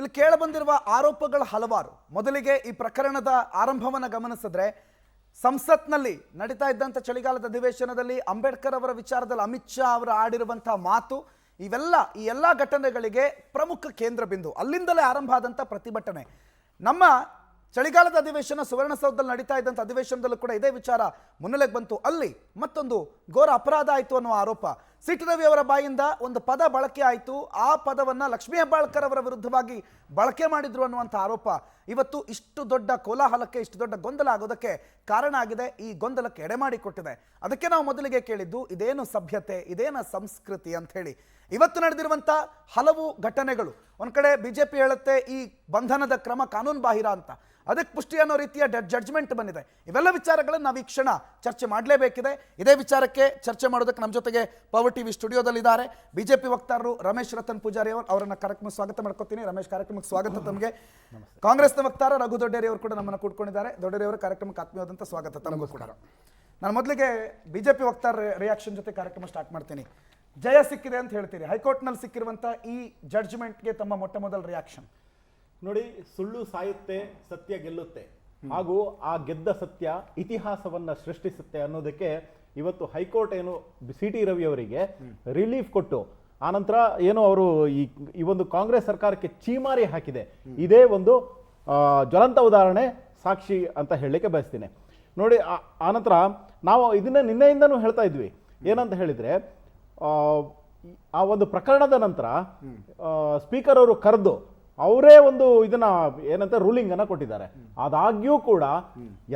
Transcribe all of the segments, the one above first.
ಇಲ್ಲಿ ಕೇಳಬಂದಿರುವ ಆರೋಪಗಳ ಹಲವಾರು. ಮೊದಲಿಗೆ ಈ ಪ್ರಕರಣದ ಆರಂಭವನ್ನು ಗಮನಿಸಿದ್ರೆ, ಸಂಸತ್ನಲ್ಲಿ ನಡೀತಾ ಇದ್ದಂಥ ಚಳಿಗಾಲದ ಅಧಿವೇಶನದಲ್ಲಿ ಅಂಬೇಡ್ಕರ್ ಅವರ ವಿಚಾರದಲ್ಲಿ ಅಮಿತ್ ಶಾ ಅವರು ಆಡಿರುವಂತಹ ಮಾತು, ಈ ಎಲ್ಲ ಘಟನೆಗಳಿಗೆ ಪ್ರಮುಖ ಕೇಂದ್ರ ಬಿಂದು. ಅಲ್ಲಿಂದಲೇ ಆರಂಭ ಆದಂಥ ಪ್ರತಿಭಟನೆ. ನಮ್ಮ ಚಳಿಗಾಲದ ಅಧಿವೇಶನ ಸುವರ್ಣಸೌಧದಲ್ಲಿ ನಡೀತಾ ಇದ್ದಂಥ ಅಧಿವೇಶನದಲ್ಲೂ ಕೂಡ ಇದೇ ವಿಚಾರ ಮುನ್ನೆಲೆಗೆ ಬಂತು. ಅಲ್ಲಿ ಮತ್ತೊಂದು ಘೋರ ಅಪರಾಧ ಆಯಿತು ಅನ್ನೋ ಆರೋಪ. ಸಿಟಿ ರವಿ ಅವರ ಬಾಯಿಂದ ಒಂದು ಪದ ಬಳಕೆ ಆಯಿತು. ಆ ಪದವನ್ನು ಲಕ್ಷ್ಮೀ ಹೆಬ್ಬಾಳ್ಕರ್ ಅವರ ವಿರುದ್ಧವಾಗಿ ಬಳಕೆ ಮಾಡಿದ್ರು ಅನ್ನುವಂಥ ಆರೋಪ ಇವತ್ತು ಇಷ್ಟು ದೊಡ್ಡ ಕೋಲಾಹಲಕ್ಕೆ, ಇಷ್ಟು ದೊಡ್ಡ ಗೊಂದಲ ಆಗೋದಕ್ಕೆ ಕಾರಣ ಆಗಿದೆ. ಈ ಗೊಂದಲಕ್ಕೆ ಎಡೆಮಾಡಿಕೊಟ್ಟಿದೆ. ಅದಕ್ಕೆ ನಾವು ಮೊದಲಿಗೆ ಕೇಳಿದ್ದು, ಇದೇನು ಸಭ್ಯತೆ, ಇದೇನು ಸಂಸ್ಕೃತಿ ಅಂತ ಹೇಳಿ. ಇವತ್ತು ನಡೆದಿರುವಂಥ ಹಲವು ಘಟನೆಗಳು, ಒಂದು ಕಡೆ ಬಿಜೆಪಿ ಹೇಳುತ್ತೆ ಈ ಬಂಧನದ ಕ್ರಮ ಕಾನೂನು ಬಾಹಿರ ಅಂತ, ಅದಕ್ಕೆ ಪುಷ್ಟಿ ಅನ್ನೋ ರೀತಿಯ ಜಡ್ಜ್ಮೆಂಟ್ ಬಂದಿದೆ. ಇವೆಲ್ಲ ವಿಚಾರಗಳನ್ನು ನಾವು ಈ ಕ್ಷಣ ಚರ್ಚೆ ಮಾಡಲೇಬೇಕಿದೆ. ಇದೇ ವಿಚಾರಕ್ಕೆ ಚರ್ಚೆ ಮಾಡೋದಕ್ಕೆ ನಮ್ಮ ಜೊತೆಗೆ ಪವರ್ ಟಿವಿ ಸ್ಟುಡಿಯೋದಲ್ಲಿದ್ದಾರೆ ಬಿಜೆಪಿ ವಕ್ತಾರರು ರಮೇಶ್ ರತನ್ ಪೂಜಾರಿ ಅವರು. ಅವರನ್ನ ಕಾರ್ಯಕ್ರಮಕ್ಕೆ ಸ್ವಾಗತ ಮಾಡ್ಕೊತೀನಿ. ರಮೇಶ್, ಕಾರ್ಯಕ್ರಮಕ್ಕೆ ಸ್ವಾಗತ ತಮಗೆ. ಕಾಂಗ್ರೆಸ್ನ ವಕ್ತಾರ ರಘು ದೊಡ್ಡೇರಿ ಅವರು ಕೂಡ ನಮ್ಮನ್ನು ಕೂಡ್ಕೊಂಡಿದ್ದಾರೆ. ದೊಡ್ಡೇರಿ ಅವರ ಕಾರ್ಯಕ್ರಮಕ್ಕೆ ಆತ್ಮೀಯವಾದಂಥ ಸ್ವಾಗತ ತಮಗೂ ಕೂಡ. ನಾನು ಮೊದಲಿಗೆ ಬಿಜೆಪಿ ವಕ್ತಾರ ರಿಯಾಕ್ಷನ್ ಜೊತೆ ಕಾರ್ಯಕ್ರಮ ಸ್ಟಾರ್ಟ್ ಮಾಡ್ತೀನಿ. ಜಯ ಸಿಕ್ಕಿದೆ ಅಂತ ಹೇಳ್ತೀರಿ, ಹೈಕೋರ್ಟ್ನಲ್ಲಿ ಸಿಕ್ಕಿರುವಂಥ ಈ ಜಡ್ಜ್ಮೆಂಟ್ಗೆ ತಮ್ಮ ಮೊಟ್ಟ ಮೊದಲ ರಿಯಾಕ್ಷನ್? ನೋಡಿ, ಸುಳ್ಳು ಸಾಯುತ್ತೆ, ಸತ್ಯ ಗೆಲ್ಲುತ್ತೆ, ಹಾಗೂ ಆ ಗೆದ್ದ ಸತ್ಯ ಇತಿಹಾಸವನ್ನ ಸೃಷ್ಟಿಸುತ್ತೆ ಅನ್ನೋದಕ್ಕೆ ಇವತ್ತು ಹೈಕೋರ್ಟ್ ಏನು ಸಿಟಿ ರವಿ ಅವರಿಗೆ ರಿಲೀಫ್ ಕೊಟ್ಟು ಆನಂತರ ಏನು ಅವರು ಈ ಒಂದು ಕಾಂಗ್ರೆಸ್ ಸರ್ಕಾರಕ್ಕೆ ಚೀಮಾರಿ ಹಾಕಿದೆ. ಇದೇ ಒಂದು ಜ್ವಲಂತ ಉದಾಹರಣೆ, ಸಾಕ್ಷಿ ಅಂತ ಹೇಳಲಿಕ್ಕೆ ಬಯಸ್ತೀನಿ. ನೋಡಿ, ಆನಂತರ ನಾವು ಇದನ್ನ ನಿನ್ನೆಯಿಂದನೂ ಹೇಳ್ತಾ ಇದ್ವಿ. ಏನಂತ ಹೇಳಿದ್ರೆ, ಆ ಒಂದು ಪ್ರಕರಣದ ನಂತರ ಸ್ಪೀಕರ್ ಅವರು ಕರೆದು ಅವರೇ ಒಂದು ಇದನ್ನ ಏನಂತ ರೂಲಿಂಗ್ ಅನ್ನ ಕೊಟ್ಟಿದ್ದಾರೆ. ಆದಾಗ್ಯೂ ಕೂಡ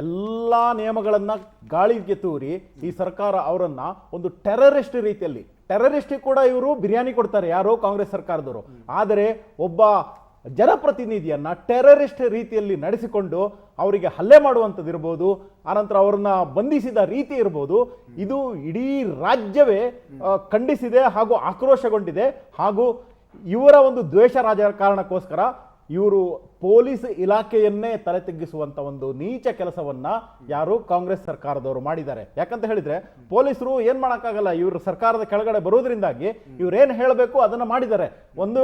ಎಲ್ಲಾ ನಿಯಮಗಳನ್ನ ಗಾಳಿಗೆ ತೂರಿ ಈ ಸರ್ಕಾರ ಅವರನ್ನ ಒಂದು ಟೆರರಿಸ್ಟ್ ರೀತಿಯಲ್ಲಿ, ಟೆರರಿಸ್ಟ್ ಕೂಡ ಇವರು ಬಿರಿಯಾನಿ ಕೊಡ್ತಾರೆ ಯಾರು, ಕಾಂಗ್ರೆಸ್ ಸರ್ಕಾರದವರು. ಆದರೆ ಒಬ್ಬ ಜನಪ್ರತಿನಿಧಿಯನ್ನ ಟೆರರಿಸ್ಟ್ ರೀತಿಯಲ್ಲಿ ನಡೆಸಿಕೊಂಡು ಅವರಿಗೆ ಹಲ್ಲೆ ಮಾಡುವಂಥದ್ದು ಇರ್ಬೋದು, ಆನಂತರ ಅವರನ್ನ ಬಂಧಿಸಿದ ರೀತಿ ಇರ್ಬೋದು, ಇದು ಇಡೀ ರಾಜ್ಯವೇ ಖಂಡಿಸಿದೆ ಹಾಗೂ ಆಕ್ರೋಶಗೊಂಡಿದೆ. ಹಾಗೂ ಇವರ ಒಂದು ದ್ವೇಷ ರಾಜಕಾರಣಕ್ಕೋಸ್ಕರ ಇವರು ಪೊಲೀಸ್ ಇಲಾಖೆಯನ್ನೇ ತಲೆ ತಗ್ಗಿಸುವಂತ ಒಂದು ನೀಚ ಕೆಲಸವನ್ನ ಯಾರು ಕಾಂಗ್ರೆಸ್ ಸರ್ಕಾರದವರು ಮಾಡಿದ್ದಾರೆ. ಯಾಕಂತ ಹೇಳಿದ್ರೆ, ಪೊಲೀಸರು ಏನ್ ಮಾಡಕ್ಕಾಗಲ್ಲ, ಇವರು ಸರ್ಕಾರದ ಕೆಳಗಡೆ ಬರೋದ್ರಿಂದಾಗಿ ಇವ್ರೇನ್ ಹೇಳಬೇಕು ಅದನ್ನ ಮಾಡಿದ್ದಾರೆ. ಒಂದು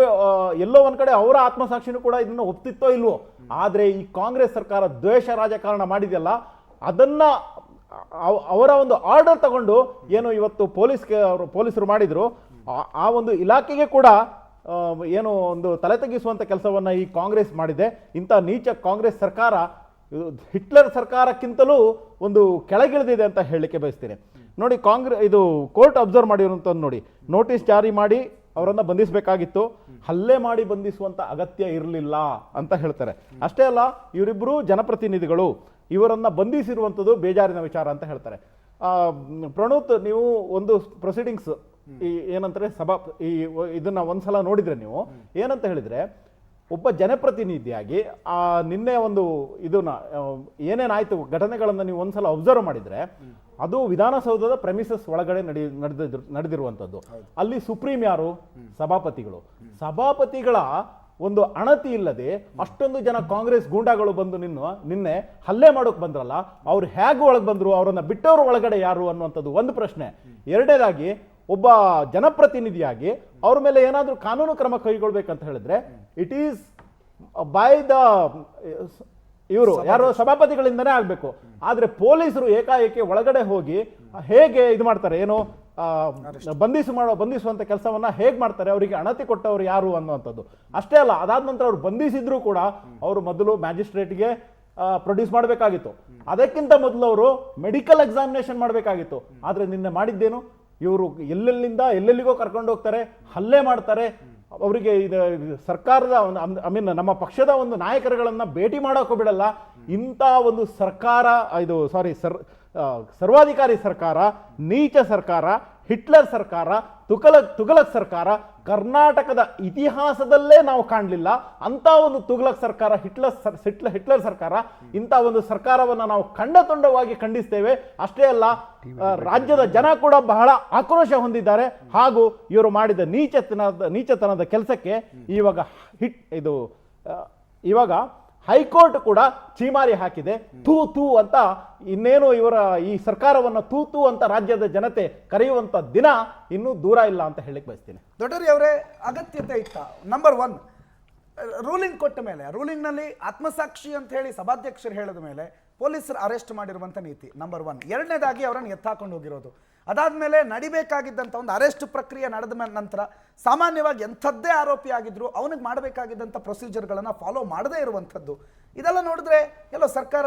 ಎಲ್ಲೋ ಒಂದ್ ಕಡೆ ಅವರ ಆತ್ಮಸಾಕ್ಷಿನೂ ಕೂಡ ಇದನ್ನ ಒಪ್ತಿತ್ತೋ ಇಲ್ವೋ, ಆದ್ರೆ ಈ ಕಾಂಗ್ರೆಸ್ ಸರ್ಕಾರ ದ್ವೇಷ ರಾಜಕಾರಣ ಮಾಡಿದೆಯಲ್ಲ, ಅದನ್ನ ಅವರ ಒಂದು ಆರ್ಡರ್ ತಗೊಂಡು ಏನು ಇವತ್ತು ಪೊಲೀಸರು ಮಾಡಿದ್ರು, ಆ ಒಂದು ಇಲಾಖೆಗೆ ಕೂಡ ಏನು ಒಂದು ತಲೆ ತಗ್ಗಿಸುವಂತ ಕೆಲಸವನ್ನ ಈ ಕಾಂಗ್ರೆಸ್ ಮಾಡಿದೆ. ಇಂಥ ನೀಚ ಕಾಂಗ್ರೆಸ್ ಸರ್ಕಾರ ಹಿಟ್ಲರ್ ಸರ್ಕಾರಕ್ಕಿಂತಲೂ ಒಂದು ಕೆಳಗಿಳಿದಿದೆ ಅಂತ ಹೇಳಲಿಕ್ಕೆ ಬಯಸ್ತೀನಿ. ನೋಡಿ, ಇದು ಕೋರ್ಟ್ ಅಬ್ಸರ್ವ್ ಮಾಡಿರುವಂಥದ್ದು ನೋಡಿ, ನೋಟಿಸ್ ಜಾರಿ ಮಾಡಿ ಅವರನ್ನ ಬಂಧಿಸಬೇಕಾಗಿತ್ತು, ಹಲ್ಲೆ ಮಾಡಿ ಬಂಧಿಸುವಂತ ಅಗತ್ಯ ಇರಲಿಲ್ಲ ಅಂತ ಹೇಳ್ತಾರೆ. ಅಷ್ಟೇ ಅಲ್ಲ, ಇವರಿಬ್ಬರು ಜನಪ್ರತಿನಿಧಿಗಳು, ಇವರನ್ನ ಬಂಧಿಸಿರುವಂಥದ್ದು ಬೇಜಾರಿನ ವಿಚಾರ ಅಂತ ಹೇಳ್ತಾರೆ. ಪ್ರಣೂತ್, ನೀವು ಒಂದು ಪ್ರೊಸೀಡಿಂಗ್ಸ್ ಏನಂತಾರೆ ಇದನ್ನ ಒಂದ್ಸಲ ನೋಡಿದ್ರೆ ನೀವು ಏನಂತ ಹೇಳಿದ್ರೆ, ಒಬ್ಬ ಜನಪ್ರತಿನಿಧಿಯಾಗಿ ನಿನ್ನೆ ಒಂದು ಇದನ್ನ ಏನೇನಾಯ್ತು ಘಟನೆಗಳನ್ನ ನೀವು ಒಂದ್ಸಲ ಅಬ್ಸರ್ವ್ ಮಾಡಿದ್ರೆ, ಅದು ವಿಧಾನಸೌಧದ ಪ್ರೆಮಿಸಸ್ ಒಳಗಡೆ ನಡೆದಿರುವಂತದ್ದು. ಅಲ್ಲಿ ಸುಪ್ರೀಂ ಯಾರು? ಸಭಾಪತಿಗಳು. ಸಭಾಪತಿಗಳ ಒಂದು ಅಣತಿ ಇಲ್ಲದೆ ಅಷ್ಟೊಂದು ಜನ ಕಾಂಗ್ರೆಸ್ ಗೂಂಡಾಗಳು ಬಂದು ನಿನ್ನೆ ಹಲ್ಲೆ ಮಾಡೋಕ್ ಬಂದ್ರಲ್ಲ, ಅವ್ರು ಹೇಗೆ ಒಳಗೆ ಬಂದ್ರು, ಅವರನ್ನ ಬಿಟ್ಟವರು ಒಳಗಡೆ ಯಾರು ಅನ್ನುವಂಥದ್ದು ಒಂದು ಪ್ರಶ್ನೆ. ಎರಡನೇದಾಗಿ, ಒಬ್ಬ ಜನಪ್ರತಿನಿಧಿಯಾಗಿ ಅವ್ರ ಮೇಲೆ ಏನಾದ್ರೂ ಕಾನೂನು ಕ್ರಮ ಕೈಗೊಳ್ಬೇಕಂತ ಹೇಳಿದ್ರೆ ಇಟ್ ಈಸ್ ಬೈ ಇವರು ಯಾರು ಸಭಾಪತಿಗಳಿಂದನೇ ಆಗ್ಬೇಕು. ಆದ್ರೆ ಪೊಲೀಸರು ಏಕಾಏಕಿ ಒಳಗಡೆ ಹೋಗಿ ಹೇಗೆ ಇದು ಮಾಡ್ತಾರೆ, ಏನು ಬಂಧಿಸುವಂತ ಕೆಲಸವನ್ನ ಹೇಗ್ ಮಾಡ್ತಾರೆ, ಅವರಿಗೆ ಅಣತಿ ಕೊಟ್ಟವರು ಯಾರು ಅನ್ನುವಂಥದ್ದು. ಅಷ್ಟೇ ಅಲ್ಲ, ಅದಾದ ನಂತರ ಅವ್ರು ಬಂಧಿಸಿದ್ರು ಕೂಡ ಅವರು ಮೊದಲು ಮ್ಯಾಜಿಸ್ಟ್ರೇಟ್ಗೆ ಪ್ರೊಡ್ಯೂಸ್ ಮಾಡಬೇಕಾಗಿತ್ತು. ಅದಕ್ಕಿಂತ ಮೊದಲು ಅವರು ಮೆಡಿಕಲ್ ಎಕ್ಸಾಮಿನೇಷನ್ ಮಾಡಬೇಕಾಗಿತ್ತು. ಆದ್ರೆ ನಿನ್ನೆ ಮಾಡಿದ್ದೇನು, ಇವರು ಎಲ್ಲೆಲ್ಲಿಗೋ ಕರ್ಕೊಂಡು ಹೋಗ್ತಾರೆ, ಹಲ್ಲೆ ಮಾಡ್ತಾರೆ. ಅವರಿಗೆ ಸರ್ಕಾರದ ನಮ್ಮ ಪಕ್ಷದ ಒಂದು ನಾಯಕರುಗಳನ್ನ ಭೇಟಿ ಮಾಡೋಕೆ ಬಿಡಲ್ಲ. ಇಂಥ ಒಂದು ಸರ್ಕಾರ, ಸರ್ವಾಧಿಕಾರಿ ಸರ್ಕಾರ, ನೀಚ ಸರ್ಕಾರ, ಹಿಟ್ಲರ್ ಸರ್ಕಾರ, ತುಘಲಕ್ ಸರ್ಕಾರ ಕರ್ನಾಟಕದ ಇತಿಹಾಸದಲ್ಲೇ ನಾವು ಕಾಣಲಿಲ್ಲ. ಅಂತ ಒಂದು ತುಘಲಕ್ ಸರ್ಕಾರ, ಹಿಟ್ಲರ್ ಸರ್ಕಾರ, ಇಂಥ ಒಂದು ಸರ್ಕಾರವನ್ನ ನಾವು ಖಂಡತುಂಡವಾಗಿ ಖಂಡಿಸ್ತೇವೆ. ಅಷ್ಟೇ ಅಲ್ಲ, ರಾಜ್ಯದ ಜನ ಕೂಡ ಬಹಳ ಆಕ್ರೋಶ ಹೊಂದಿದ್ದಾರೆ. ಹಾಗೂ ಇವರು ಮಾಡಿದ ನೀಚತನದ ಕೆಲಸಕ್ಕೆ ಇವಾಗ ಹೈಕೋರ್ಟ್ ಕೂಡ ಚೀಮಾರಿ ಹಾಕಿದೆ. ತೂ ಅಂತ ಇನ್ನೇನು ಈ ಸರ್ಕಾರವನ್ನ ತೂ ಅಂತ ರಾಜ್ಯದ ಜನತೆ ಕರೆಯುವಂತ ದಿನ ಇನ್ನೂ ದೂರ ಇಲ್ಲ ಅಂತ ಹೇಳಕ್ ಬಯಸ್ತೀನಿ. ದೊಡ್ಡರಿ ಅವರೇ, ಅಗತ್ಯತೆ ಇತ್ತ? ನಂಬರ್ 1, ರೂಲಿಂಗ್ ಕೊಟ್ಟ ಮೇಲೆ ರೂಲಿಂಗ್ನಲ್ಲಿ ಆತ್ಮಸಾಕ್ಷಿ ಅಂತ ಹೇಳಿ ಸಭಾಧ್ಯಕ್ಷರು ಹೇಳಿದ ಮೇಲೆ ಪೊಲೀಸರು ಅರೆಸ್ಟ್ ಮಾಡಿರುವಂಥ ನೀತಿ ನಂಬರ್ 1. ಎರಡನೇದಾಗಿ ಅವರನ್ನು ಎತ್ತಾಕೊಂಡು ಹೋಗಿರೋದು. ಅದಾದಮೇಲೆ ನಡಿಬೇಕಾಗಿದ್ದಂಥ ಒಂದು ಅರೆಸ್ಟ್ ಪ್ರಕ್ರಿಯೆ ನಡೆದ ನಂತರ ಸಾಮಾನ್ಯವಾಗಿ ಎಂಥದ್ದೇ ಆರೋಪಿ ಆಗಿದ್ರು ಅವನಿಗೆ ಮಾಡಬೇಕಾಗಿದ್ದಂಥ ಪ್ರೊಸೀಜರ್ಗಳನ್ನು ಫಾಲೋ ಮಾಡದೇ ಇರುವಂಥದ್ದು. ಇದೆಲ್ಲ ನೋಡಿದ್ರೆ ಎಲ್ಲೋ ಸರ್ಕಾರ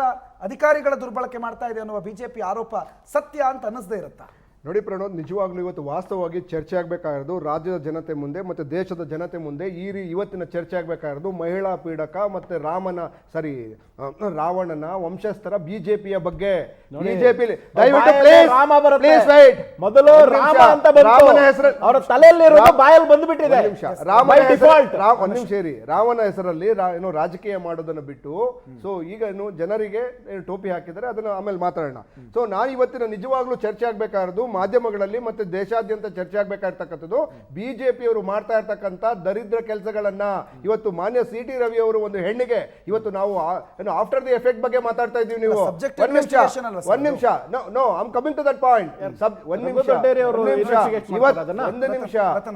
ಅಧಿಕಾರಿಗಳ ದುರ್ಬಳಕೆ ಮಾಡ್ತಾ ಇದೆ ಅನ್ನುವ ಬಿಜೆಪಿ ಆರೋಪ ಸತ್ಯ ಅಂತ ಅನ್ನಿಸದೇ ಇರುತ್ತಾ? ನೋಡಿ ಪ್ರಣೋದ್, ನಿಜವಾಗ್ಲೂ ಇವತ್ತು ವಾಸ್ತವವಾಗಿ ಚರ್ಚೆ ಆಗಬೇಕಾಗಿರೋದು ರಾಜ್ಯದ ಜನತೆ ಮುಂದೆ ಮತ್ತು ದೇಶದ ಜನತೆ ಮುಂದೆ ಇವತ್ತಿನ ಚರ್ಚೆ ಆಗಬೇಕಾಗಿರೋದು ಮಹಿಳಾ ಪೀಡಕ ಮತ್ತು ರಾವಣನ ವಂಶಸ್ಥರ ಬಿಜೆಪಿಯ ಬಗ್ಗೆ. ಬಿಜೆಪಿ ಮೊದಲು ರಾಮ ಅಂತ ರಾಮನ ಹೆಸರು ಅವರ ತಲೆಯಲ್ಲಿ ಬಾಯಲ್ಲಿ ಬಂದ್ಬಿಟ್ಟಿದೆ. ಒಂದ್ ನಿಮಿಷ ಇರಿ. ರಾಮನ ಹೆಸರಲ್ಲಿ ಏನು ರಾಜಕೀಯ ಮಾಡೋದನ್ನ ಬಿಟ್ಟು ಸೊ ಈಗ ಏನು ಜನರಿಗೆ ಟೋಪಿ ಹಾಕಿದರೆ ಅದನ್ನ ಆಮೇಲೆ ಮಾತಾಡೋಣ. ಸೊ ನಾನು ಇವತ್ತಿನ ನಿಜವಾಗ್ಲೂ ಚರ್ಚೆ ಆಗ್ಬೇಕಾಗಿರೋದು ಮಾಧ್ಯಮಗಳಲ್ಲಿ ಮತ್ತೆ ದೇಶಾದ್ಯಂತ ಚರ್ಚೆ ಆಗ್ಬೇಕಾಗಿರ್ತಕ್ಕಂಥದ್ದು ಬಿಜೆಪಿಯವರು ಮಾಡ್ತಾ ಇರ್ತಕ್ಕಂಥ ದರಿದ್ರ ಕೆಲಸಗಳನ್ನ. ಇವತ್ತು ಮಾನ್ಯ ಸಿ.ಟಿ. ರವಿ ಅವರು ಒಂದು ಹೆಣ್ಣಿಗೆ ಇವತ್ತು ನಾವು ಆಫ್ಟರ್ ದಿ ಎಫೆಕ್ಟ್ ಬಗ್ಗೆ ಮಾತಾಡ್ತಾ ಇದೀವಿ. ನೀವು ಒಂದ್ ನಿಮಿಷ no I am coming to that point.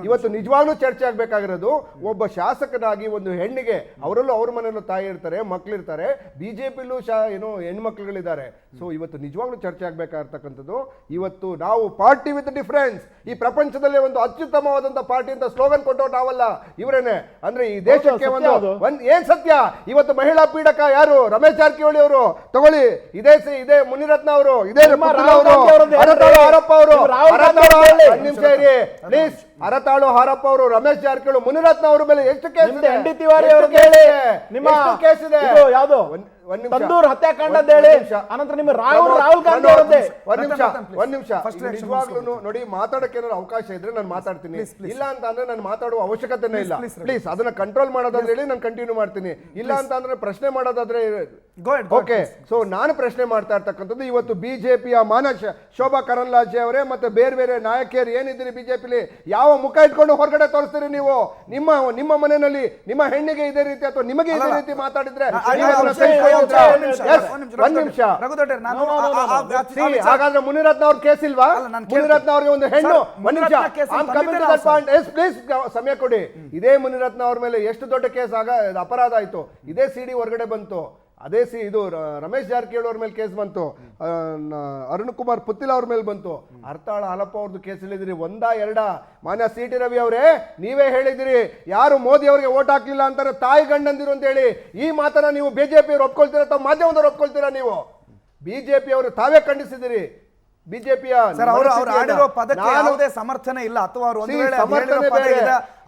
ಇವತ್ತು ನಿಜವಾಗ್ಲೂ ಚರ್ಚೆ ಆಗ್ಬೇಕಾಗಿರೋದು ಒಬ್ಬ ಶಾಸಕನಾಗಿ ಒಂದು ಹೆಣ್ಣಿಗೆ, ಅವರಲ್ಲೂ ಅವ್ರ ಮನೆಯಲ್ಲೂ ತಾಯಿ ಇರ್ತಾರೆ, ಮಕ್ಳಿರ್ತಾರೆ, ಬಿಜೆಪಿಲೂ ಏನು ಹೆಣ್ಮಕ್ಳುಗಳಿದ್ದಾರೆ. ಸೊ ಇವತ್ತು ನಿಜವಾಗ್ಲೂ ಚರ್ಚೆ ಆಗ್ಬೇಕಾಗಿರ್ತಕ್ಕಂಥದ್ದು ಇವತ್ತು ನಾವು ಪಾರ್ಟಿ ವಿತ್ ಡಿಫರೆನ್ಸ್, ಈ ಪ್ರಪಂಚದಲ್ಲಿ ಒಂದು ಅತ್ಯುತ್ತಮವಾದಂತ ಪಾರ್ಟಿ ಅಂತ ಸ್ಲೋಗನ್ ಕೊಟ್ಟವ್ರು ನಾವಲ್ಲ, ಇವರೇನೆ. ಅಂದ್ರೆ ಈ ದೇಶಕ್ಕೆ ಏನ್ ಸತ್ಯ. ಇವತ್ತು ಮಹಿಳಾ ಪೀಡಕ ಯಾರು? ರಮೇಶ್ ಜಾರಕಿಹೊಳಿ ಅವರು ತಗೊಳ್ಳಿ, ಇದೇ ಮುನಿರತ್ನ ಅವರು, ಇದೇ ಹಾರಪ್ಪ ಅವರು, ಪ್ಲೀಸ್ ಅರತಾಳು ಹಾರಪ್ಪ ಅವರು, ರಮೇಶ್ ಜಾರಕಿಹೊಳಿ, ಮುನಿರತ್ನ ಅವರ ಮೇಲೆ ಎಷ್ಟು ಕೇಸ್ ಇದೆ? ಯಾವುದು ತಂದೂರ್ ಹತ್ಯಾಕಾಂಡ ಹೇಳಿ, ಅನಂತರ ನಿಮ್ಮ ರಾಹುಲ್ ಗಾಂಧಿ ಅವರದ್ದೇ. ಒಂದ್ ನಿಮಿಷ ನಿಜವಾಗ್ಲೂ ನೋಡಿ, ಮಾತಾಡಕ್ಕೆ ಏನಾದ್ರು ಅವಕಾಶ ಇದ್ರೆ ನಾನು ಮಾತಾಡ್ತೀನಿ, ಇಲ್ಲ ಅಂತ ಅಂದ್ರೆ ನಾನು ಮಾತಾಡುವ ಅವಶ್ಯಕತೆನೇ ಇಲ್ಲ. ಪ್ಲೀಸ್ ಅದನ್ನ ಕಂಟ್ರೋಲ್ ಮಾಡೋದಾದ್ರೆ ಹೇಳಿ, ನಾನು ಕಂಟಿನ್ಯೂ ಮಾಡ್ತೀನಿ. ಇಲ್ಲ ಅಂತ ಅಂದ್ರೆ ಪ್ರಶ್ನೆ ಮಾಡೋದಾದ್ರೆ ಓಕೆ. ಸೊ ನಾನು ಪ್ರಶ್ನೆ ಮಾಡ್ತಾ ಇರ್ತಕ್ಕಂಥದ್ದು ಇವತ್ತು ಬಿಜೆಪಿಯ ಶೋಭಾ ಕರಂದ್ಲಾಜೆ ಅವರೇ ಮತ್ತೆ ಬೇರೆ ಬೇರೆ ನಾಯಕಿಯರು ಏನಿದ್ದೀರಿ ಬಿಜೆಪಿಲಿ, ಯಾವ ಮುಖ ಇಟ್ಕೊಂಡು ಹೊರಗಡೆ ತೋರಿಸ್ತೀರಿ ನೀವು? ನಿಮ್ಮ ಮನೆಯಲ್ಲಿ ನಿಮ್ಮ ಹೆಣ್ಣಿಗೆ ಇದೇ ರೀತಿ ಅಥವಾ ನಿಮಗೆ ಇದೇ ರೀತಿ ಮಾತಾಡಿದ್ರೆ ಒಂದ್ ನಿಮಿಷ. ಹಾಗಾದ್ರೆ ಮುನಿರತ್ನ ಅವ್ರ ಕೇಸ್ ಇಲ್ವಾ? ಮುನಿರತ್ನ ಅವ್ರಿಗೆ ಒಂದು ಹೆಣ್ಣು, ಒಂದ್ ನಿಮಿಷ ಪ್ಲೀಸ್ ಸಮಯ ಕೊಡಿ. ಇದೇ ಮುನಿರತ್ನ ಅವ್ರ ಮೇಲೆ ಎಷ್ಟು ದೊಡ್ಡ ಕೇಸ್ ಅಪರಾಧ ಆಯ್ತು, ಇದೇ ಸಿಡಿ ಹೊರಗಡೆ ಬಂತು. ಅದೇ ಇದು ರಮೇಶ್ ಜಾರಕಿಹೊಳಿ ಅವ್ರ ಮೇಲೆ ಕೇಸ್ ಬಂತು, ಅರುಣ್ ಕುಮಾರ್ ಪುತ್ತಿಲ ಅವ್ರ ಮೇಲೆ ಬಂತು, ಅರ್ತಾಳ ಹಾಲಪ್ಪ ಅವ್ರದ್ದು ಕೇಸ್ ಹೇಳಿದಿರಿ. ಒಂದಾ ಎರಡಾ? ಮಾನ್ಯ ಸಿ.ಟಿ. ರವಿ ಅವರೇ, ನೀವೇ ಹೇಳಿದಿರಿ ಯಾರು ಮೋದಿ ಅವರಿಗೆ ಓಟ್ ಹಾಕ್ಲಿಲ್ಲ ಅಂತಾರೆ ತಾಯಿ ಗಂಡಂದಿರು ಅಂತ ಹೇಳಿ. ಈ ಮಾತನ್ನ ನೀವು ಬಿಜೆಪಿ ಅವರು ಒಪ್ಕೊಳ್ತೀರಾ ಅಥವಾ ಮಾಧ್ಯಮದವ್ರು ಒಪ್ಕೊಳ್ತೀರಾ? ನೀವು ಬಿಜೆಪಿ ಅವರು ತಾವೇ ಖಂಡಿಸಿದಿರಿ. ಬಿಜೆಪಿಯ ಆಡಿರೋ ಪದಕ್ಕೆ ಯಾವುದೇ ಸಮರ್ಥನೆ ಇಲ್ಲ, ಅಥವಾ ಅವರು ಒಂದು ವೇಳೆ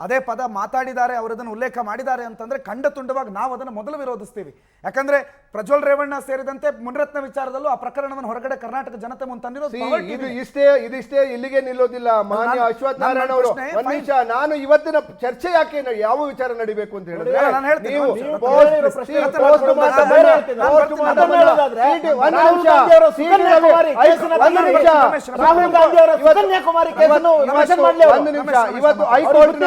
ಅದೇ ಪದ ಮಾತಾಡಿದ್ದಾರೆ, ಅವರು ಅದನ್ನು ಉಲ್ಲೇಖ ಮಾಡಿದ್ದಾರೆ ಅಂತಂದ್ರೆ ಖಂಡ ತುಂಡವಾಗಿ ನಾವು ಅದನ್ನು ಮೊದಲು ವಿರೋಧಿಸ್ತೀವಿ. ಯಾಕಂದ್ರೆ ಪ್ರಜ್ವಲ್ ರೇವಣ್ಣ ಸೇರಿದಂತೆ ಮುನಿರತ್ನ ವಿಚಾರದಲ್ಲೂ ಆ ಪ್ರಕರಣವನ್ನು ಹೊರಗಡೆ ಕರ್ನಾಟಕ ಜನತೆ ಮುಂದೆ ತಂದಿರೋದು ಇದಿಷ್ಟೇ ಇಲ್ಲಿಗೆ ನಿಲ್ಲೋದಿಲ್ಲ. ಮಾನ್ಯ ಅಶ್ವಥ್ ನಾರಾಯಣ ಅವರು ಒಂದ್ ನಿಮಿಷ, ನಾನು ಇವತ್ತಿನ ಚರ್ಚೆ ಯಾಕೆ ಯಾವ ವಿಚಾರ ನಡಿಬೇಕು ಅಂತ ಹೇಳಿದ್ರೆ ಇವತ್ತು ಹೈಕೋರ್ಟ್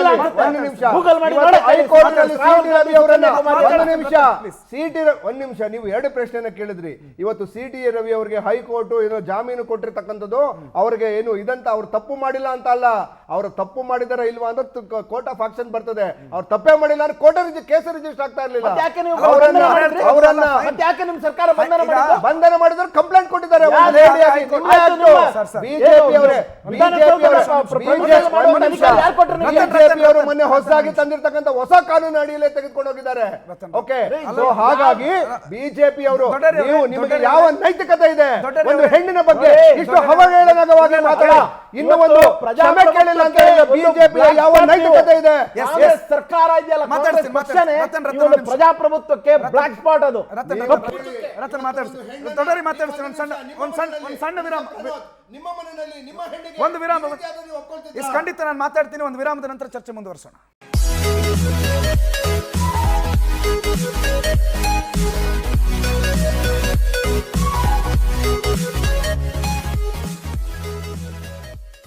ಒಂದ್ ನಿಮಿಷ ನೀವು ಎರಡು ಪ್ರಶ್ನೆನ ಕೇಳಿದ್ರಿ. ಇವತ್ತು ಸಿ.ಟಿ. ರವಿ ಅವರಿಗೆ ಹೈಕೋರ್ಟ್ ಏನೋ ಜಾಮೀನು ಕೊಟ್ಟಿರ್ತಕ್ಕಂಥದ್ದು ಅವ್ರಿಗೆ ಏನು ಇದಂತ ಅವ್ರು ತಪ್ಪು ಮಾಡಿಲ್ಲ ಅಂತ ಅಲ್ಲ, ಅವರು ತಪ್ಪು ಮಾಡಿದಾರ ಇಲ್ವಾ ಅಂತ ಕೋರ್ಟ್ ಆಫ್ ಆಕ್ಷನ್ ಬರ್ತದೆ. ಅವ್ರು ತಪ್ಪೇ ಮಾಡಿಲ್ಲ ಅಂದ್ರೆ ಕೋರ್ಟ್ ಕೇಸ್ ರಿಜಿಸ್ಟರ್ ಆಗ್ತಾ ಇರ್ಲಿಲ್ಲ. ಬಂಧನ ಮಾಡಿದ್ರೆ ಕಂಪ್ಲೇಂಟ್ ಕೊಟ್ಟಿದ್ದಾರೆ. ಬಿಜೆಪಿಯವರು ಮೊನ್ನೆ ಹೊಸದಾಗಿ ತಂದಿರತಕ್ಕಂಥ ಹೊಸ ಕಾನೂನು ಅಡಿಯಲ್ಲೇ ತೆಗೆದುಕೊಂಡು ಹೋಗಿದ್ದಾರೆ. ಓಕೆ, ಹಾಗಾಗಿ ಬಿಜೆಪಿ ಅವರು ನಿಮಗೆ ಯಾವ ನೈತಿಕತೆ ಇದೆ? ಒಂದು ಹೆಣ್ಣಿನ ಬಗ್ಗೆ ಇಷ್ಟು ಅವಹೇಳನವಾಗಿ ಮಾತಾಡಿ ಇನ್ನು ಒಂದು ಕ್ಷಮೆ ಕೇಳಿಲ್ಲ ಅಂತ ಬಿಜೆಪಿ ಯಾವ ನೈತಿಕತೆ ಇದೆ? ಸರ್ಕಾರ ಇದೆಯಲ್ಲ, ಪ್ರಜಾಪ್ರಭುತ್ವಕ್ಕೆ ಬ್ಲಾಕ್ ಸ್ಪಾಟ್ ಅದು. ರತನ್ ಮಾತಾಡ್ತೀನಿ ಒಂದು ಸಣ್ಣ ವಿರಾಮ, ಒಂದು ವಿರಾಮ ಖಂಡಿತ ನಾನು ಮಾತಾಡ್ತೀನಿ. ಒಂದು ವಿರಾಮದ ನಂತರ ಚರ್ಚೆ ಮುಂದುವರಿಸೋಣ.